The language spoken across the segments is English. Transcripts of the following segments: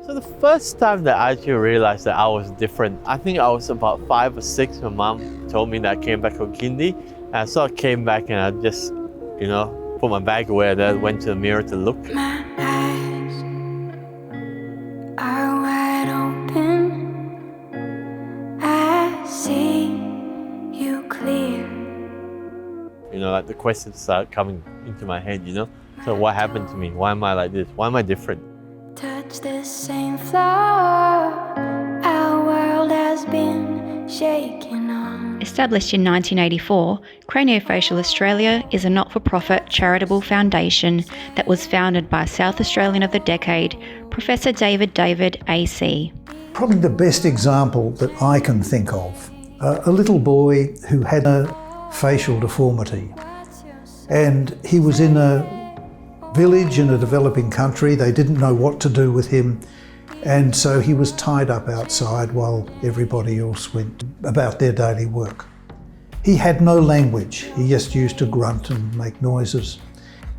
So the first time that I actually realized that I was different, I think I was about 5 or 6. My mom told me that I came back from kindy. And I sort of came back and I just, put my bag away and then went to the mirror to look. My eyes are wide open. I see you clear. Like the questions start coming into my head, So what happened to me? Why am I like this? Why am I different? Touch the same floor. Our world has been shaken on. Established in 1984, Craniofacial Australia is a not-for-profit charitable foundation that was founded by South Australian of the Decade, Professor David AC. Probably the best example that I can think of, a little boy who had a facial deformity, and he was in a village in a developing country. They didn't know what to do with him, and so he was tied up outside while everybody else went about their daily work. He had no language. He just used to grunt and make noises.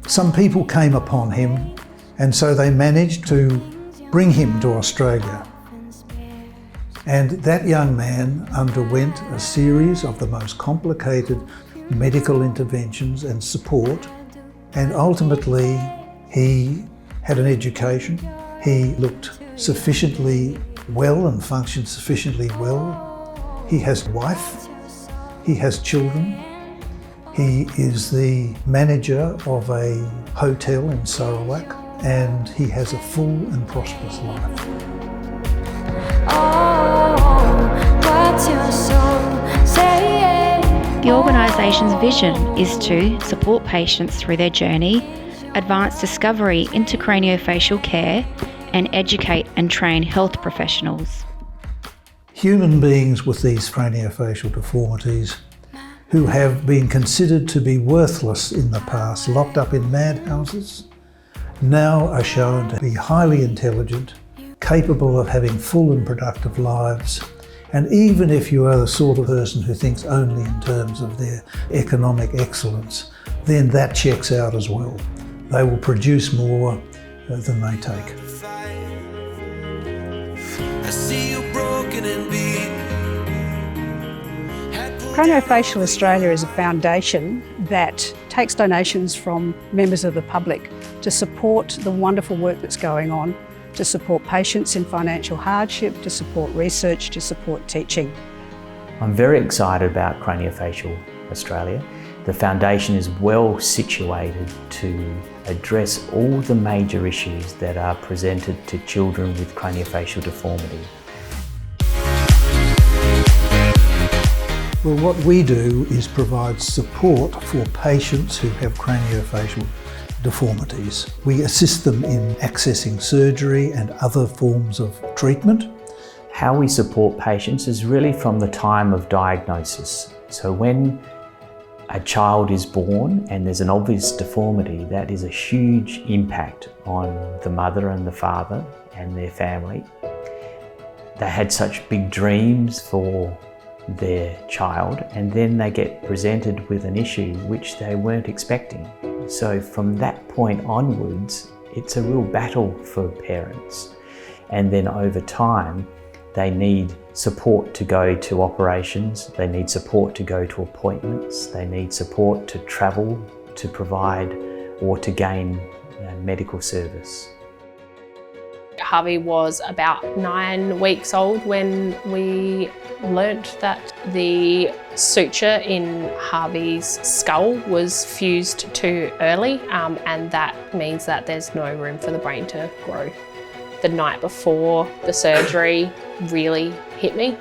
Some people came upon him, and so they managed to bring him to Australia. And that young man underwent a series of the most complicated medical interventions and support, and ultimately he had an education. He looked sufficiently well and functioned sufficiently well. He has a wife, he has children, he is the manager of a hotel in Sarawak, and he has a full and prosperous life. The organisation's vision is to support patients through their journey, advance discovery into craniofacial care, and educate and train health professionals. Human beings with these craniofacial deformities who have been considered to be worthless in the past, locked up in madhouses, now are shown to be highly intelligent, capable of having full and productive lives. And even if you are the sort of person who thinks only in terms of their economic excellence, then that checks out as well. They will produce more than they take. Craniofacial Australia is a foundation that takes donations from members of the public to support the wonderful work that's going on, to support patients in financial hardship, to support research, to support teaching. I'm very excited about Craniofacial Australia. The foundation is well situated to address all the major issues that are presented to children with craniofacial deformity. Well, what we do is provide support for patients who have craniofacial deformities. We assist them in accessing surgery and other forms of treatment. How we support patients is really from the time of diagnosis. So when a child is born and there's an obvious deformity, that is a huge impact on the mother and the father and their family. They had such big dreams for their child, and then they get presented with an issue which they weren't expecting. So from that point onwards, it's a real battle for parents. And then over time, they need support to go to operations, they need support to go to appointments, they need support to travel, to provide or to gain medical service. Harvey was about 9 weeks old when we learnt that the suture in Harvey's skull was fused too early, and that means that there's no room for the brain to grow. The night before the surgery really hit me,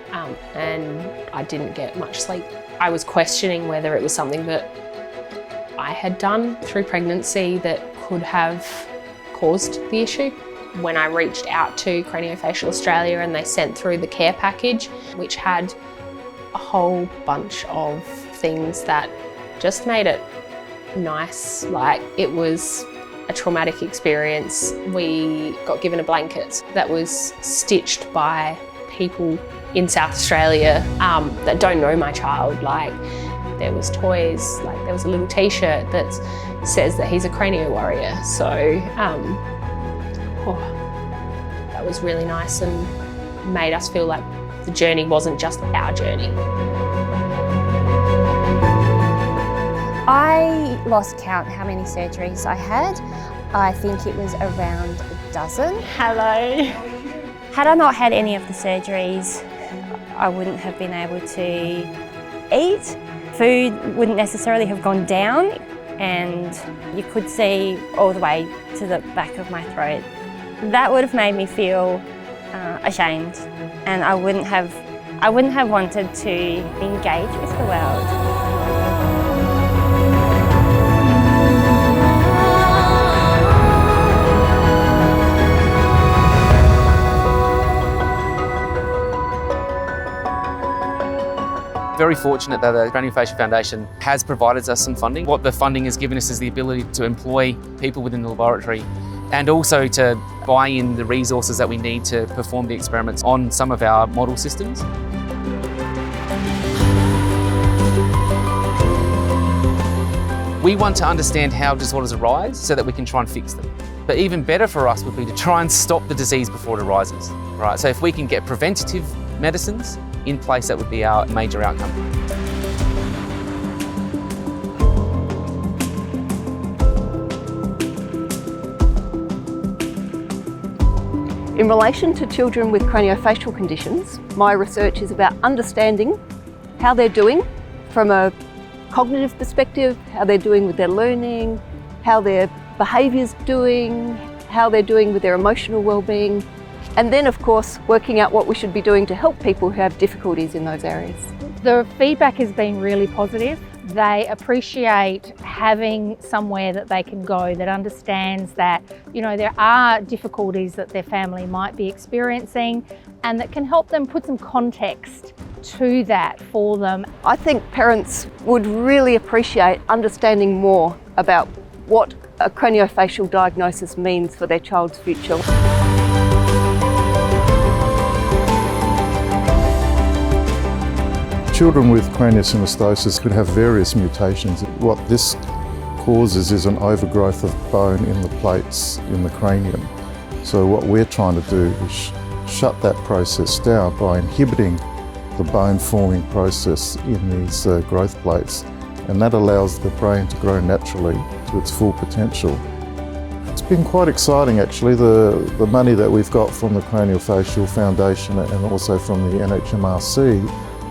and I didn't get much sleep. I was questioning whether it was something that I had done through pregnancy that could have caused the issue. When I reached out to Craniofacial Australia and they sent through the care package, which had a whole bunch of things that just made it nice. Like, it was a traumatic experience. We got given a blanket that was stitched by people in South Australia that don't know my child. Like, there was toys, like there was a little t-shirt that says that he's a cranio warrior. So that was really nice and made us feel like the journey wasn't just our journey. I lost count how many surgeries I had. I think it was around a dozen. Hello. Had I not had any of the surgeries, I wouldn't have been able to eat. Food wouldn't necessarily have gone down, and you could see all the way to the back of my throat. That would have made me feel ashamed, and I wouldn't have wanted to engage with the world. Very fortunate that the Craniofacial Foundation has provided us some funding. What the funding has given us is the ability to employ people within the laboratory and also to buy in the resources that we need to perform the experiments on some of our model systems. We want to understand how disorders arise so that we can try and fix them. But even better for us would be to try and stop the disease before it arises. Right? So if we can get preventative medicines in place, that would be our major outcome. In relation to children with craniofacial conditions, my research is about understanding how they're doing from a cognitive perspective, how they're doing with their learning, how their behaviour's doing, how they're doing with their emotional well-being, and then of course working out what we should be doing to help people who have difficulties in those areas. The feedback has been really positive. They appreciate having somewhere that they can go that understands that, you know, there are difficulties that their family might be experiencing and that can help them put some context to that for them. I think parents would really appreciate understanding more about what a craniofacial diagnosis means for their child's future. Children with craniosynostosis could have various mutations. What this causes is an overgrowth of bone in the plates in the cranium. So what we're trying to do is shut that process down by inhibiting the bone forming process in these growth plates, and that allows the brain to grow naturally to its full potential. It's been quite exciting actually. The money that we've got from the Craniofacial Foundation and also from the NHMRC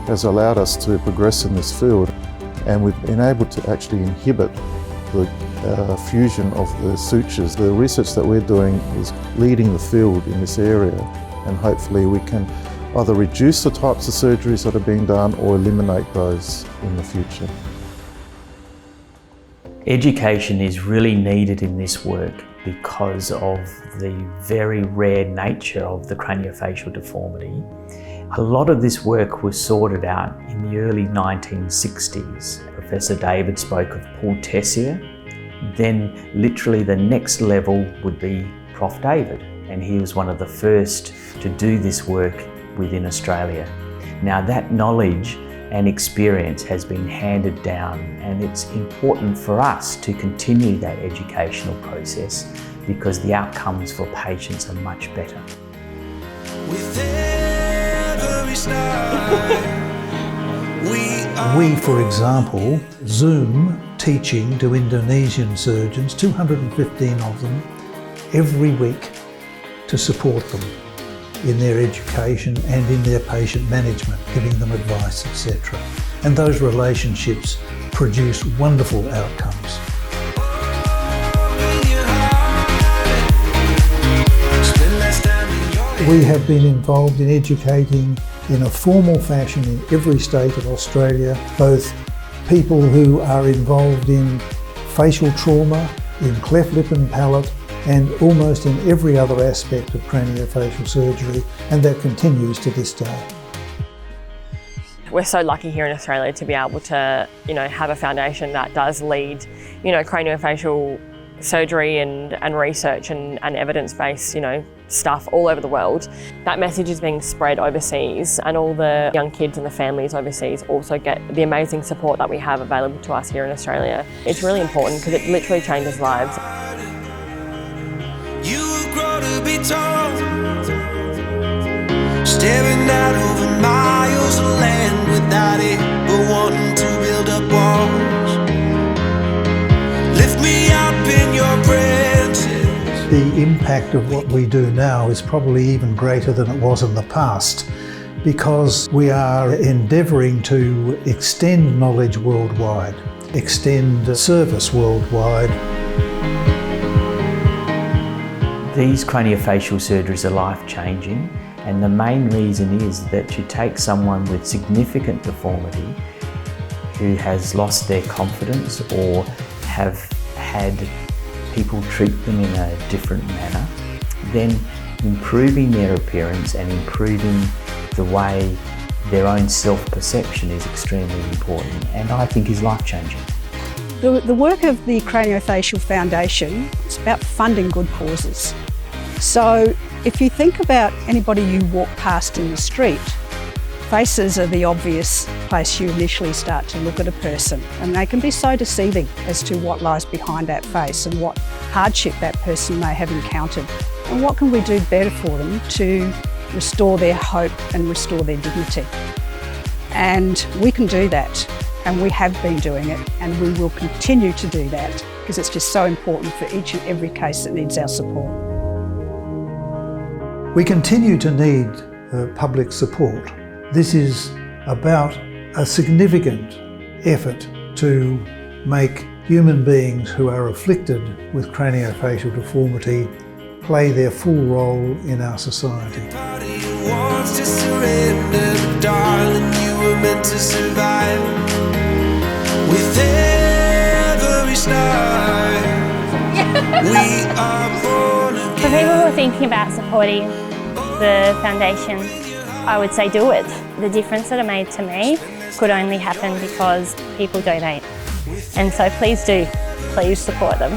has allowed us to progress in this field, and we've been able to actually inhibit the fusion of the sutures. The research that we're doing is leading the field in this area, and hopefully we can either reduce the types of surgeries that are being done or eliminate those in the future. Education is really needed in this work because of the very rare nature of the craniofacial deformity. A lot of this work was sorted out in the early 1960s. Professor David spoke of Paul Tessier. Then literally the next level would be Prof David, and he was one of the first to do this work within Australia. Now that knowledge and experience has been handed down, and it's important for us to continue that educational process because the outcomes for patients are much better. We, for example, Zoom teaching to Indonesian surgeons, 215 of them, every week to support them in their education and in their patient management, giving them advice, etc. And those relationships produce wonderful outcomes. We have been involved in educating in a formal fashion in every state of Australia, both people who are involved in facial trauma, in cleft lip and palate, and almost in every other aspect of craniofacial surgery, and that continues to this day. We're so lucky here in Australia to be able to, have a foundation that does lead, craniofacial surgery and research and evidence-based, stuff all over the world. That message is being spread overseas, and all the young kids and the families overseas also get the amazing support that we have available to us here in Australia. It's really important because it literally changes lives. You grow to be tall. impact of what we do now is probably even greater than it was in the past, because we are endeavouring to extend knowledge worldwide, extend service worldwide. These craniofacial surgeries are life-changing, and the main reason is that you take someone with significant deformity who has lost their confidence or have had people treat them in a different manner, then improving their appearance and improving the way their own self-perception is extremely important, and I think is life-changing. The work of the Craniofacial Foundation is about funding good causes. So if you think about anybody you walk past in the street, faces are the obvious place you initially start to look at a person, and they can be so deceiving as to what lies behind that face and what hardship that person may have encountered. And what can we do better for them to restore their hope and restore their dignity? And we can do that, and we have been doing it, and we will continue to do that because it's just so important for each and every case that needs our support. We continue to need public support. This is about a significant effort to make human beings who are afflicted with craniofacial deformity play their full role in our society. For people who are thinking about supporting the foundation, I would say do it. The difference that it made to me could only happen because people donate. And so please do, please support them.